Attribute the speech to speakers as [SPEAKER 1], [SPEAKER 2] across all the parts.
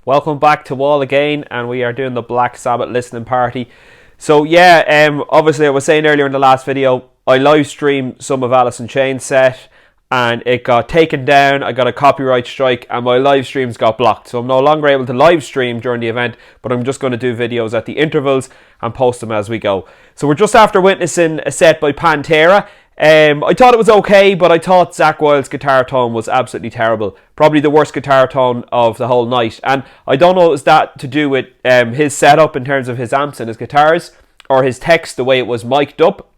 [SPEAKER 1] Welcome back to Wall again, and we are doing the Black Sabbath listening party. So yeah, obviously I was saying earlier in the last video, I live streamed some of Alice in Chains set, and it got taken down. I got a copyright strike, and my live streams got blocked. So I'm no longer able to live stream during the event, but I'm just going to do videos at the intervals and post them as we go. So we're just after witnessing a set by Pantera. I thought it was okay, but I thought Zakk Wylde's guitar tone was absolutely terrible. Probably the worst guitar tone of the whole night. And I don't know, is that to do with his setup in terms of his amps and his guitars, or his text, the way it was mic'd up,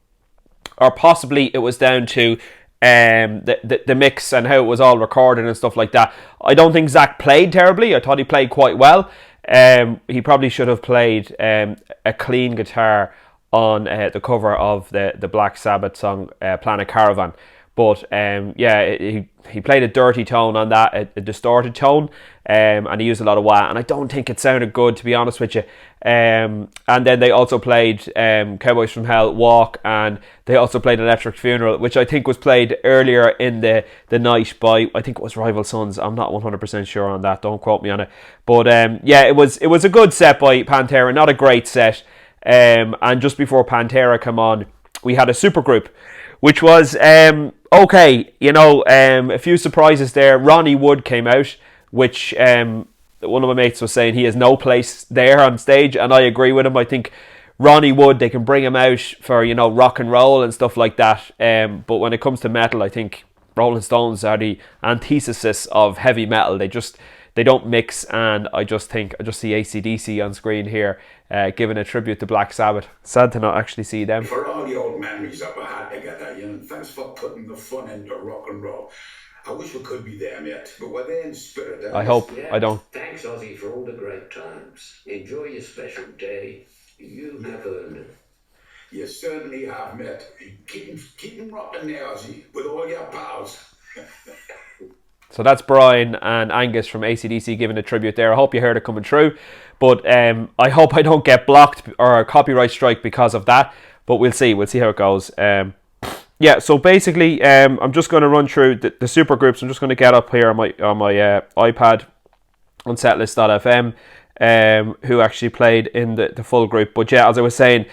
[SPEAKER 1] or possibly it was down to the mix and how it was all recorded and stuff like that. I don't think Zakk played terribly. I thought he played quite well. He probably should have played a clean guitar on the cover of the Black Sabbath song Planet Caravan. But yeah, he played a dirty tone on that, a distorted tone, and he used a lot of wah, and I don't think it sounded good, to be honest with you. And then they also played Cowboys from Hell, Walk, and they also played Electric Funeral, which I think was played earlier in the night by, I think it was Rival Sons. I'm not 100% sure on that, don't quote me on it. But yeah, it was a good set by Pantera, not a great set. And just before Pantera come on, we had a supergroup, which was okay. You know, a few surprises there. Ronnie Wood came out, which one of my mates was saying he has no place there on stage, and I agree with him. I think Ronnie Wood, they can bring him out for, you know, rock and roll and stuff like that. But when it comes to metal, I think Rolling Stones are the antithesis of heavy metal. They don't mix, and I just see AC/DC on screen here, giving a tribute to Black Sabbath. Sad to not actually see them.
[SPEAKER 2] For all the old memories that we had together, you know, thanks for putting the fun into rock and roll. I wish we could be there, mate, but we're there in spirit.
[SPEAKER 1] I hope. I don't.
[SPEAKER 3] Thanks, Ozzy, for all the great times. Enjoy your special day. You have earned it.
[SPEAKER 2] You certainly have, mate. Keep 'em rocking there, Ozzy, with all your pals.
[SPEAKER 1] So that's Brian and Angus from AC/DC giving a tribute there. I hope you heard it coming through. But I hope I don't get blocked or a copyright strike because of that. But we'll see. We'll see how it goes. Yeah, so basically, I'm just going to run through the super groups. I'm just going to get up here on my iPad on setlist.fm who actually played in the full group. But yeah, as I was saying,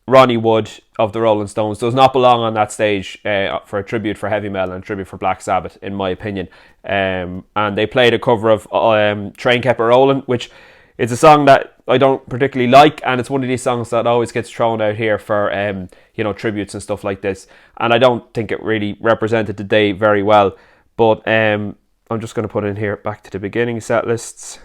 [SPEAKER 1] Ronnie Wood of the Rolling Stones does not belong on that stage for a tribute for heavy metal and a tribute for Black Sabbath, in my opinion. And they played a cover of Train Kept It Rollin', which is a song that I don't particularly like, and it's one of these songs that always gets thrown out here for you know, tributes and stuff like this. And I don't think it really represented the day very well. But I'm just going to put in here back to the beginning set lists.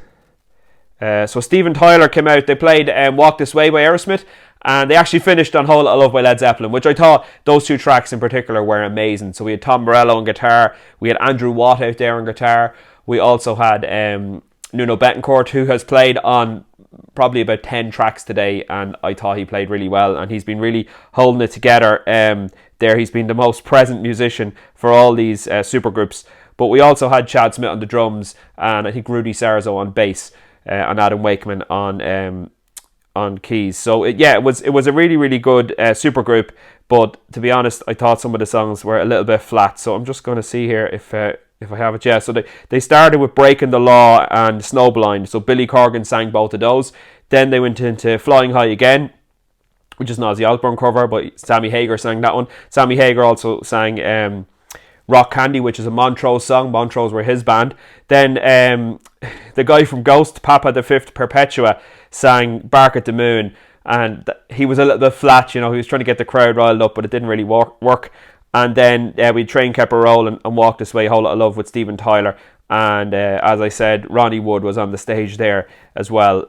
[SPEAKER 1] So Steven Tyler came out. They played Walk This Way by Aerosmith, and they actually finished on Whole Lotta Love by Led Zeppelin, which I thought those two tracks in particular were amazing. So we had Tom Morello on guitar, we had Andrew Watt out there on guitar, we also had Nuno Bettencourt, who has played on probably about 10 tracks today, and I thought he played really well, and he's been really holding it together there. He's been the most present musician for all these supergroups. But we also had Chad Smith on the drums, and I think Rudy Sarzo on bass, and Adam Wakeman on keys. So it was a really, really good supergroup. But to be honest, I thought some of the songs were a little bit flat. So I'm just going to see here if I have it. Yeah, so they started with Breaking the Law and Snowblind. So Billy Corgan sang both of those. Then they went into Flying High Again, which is an Ozzy Osbourne cover, but Sammy Hagar sang that one. Sammy Hagar also sang Rock Candy, which is a Montrose song. Montrose were his band. Then the guy from Ghost, Papa the Fifth Perpetua, sang Bark at the Moon, and he was a little bit flat. You know, he was trying to get the crowd riled up, but it didn't really work. And then we Train Kept It Rollin' and Walk This Way, Whole Lotta Love with Steven Tyler. And as I said, Ronnie Wood was on the stage there as well,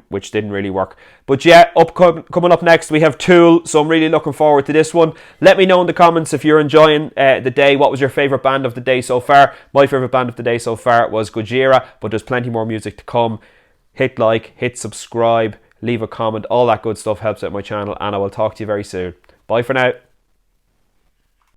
[SPEAKER 1] which didn't really work. But yeah, coming up next, we have Tool, so I'm really looking forward to this one. Let me know in the comments if you're enjoying the day. What was your favourite band of the day so far? My favourite band of the day so far was Gojira, but there's plenty more music to come. Hit like, hit subscribe, leave a comment, all that good stuff helps out my channel, and I will talk to you very soon. Bye for now.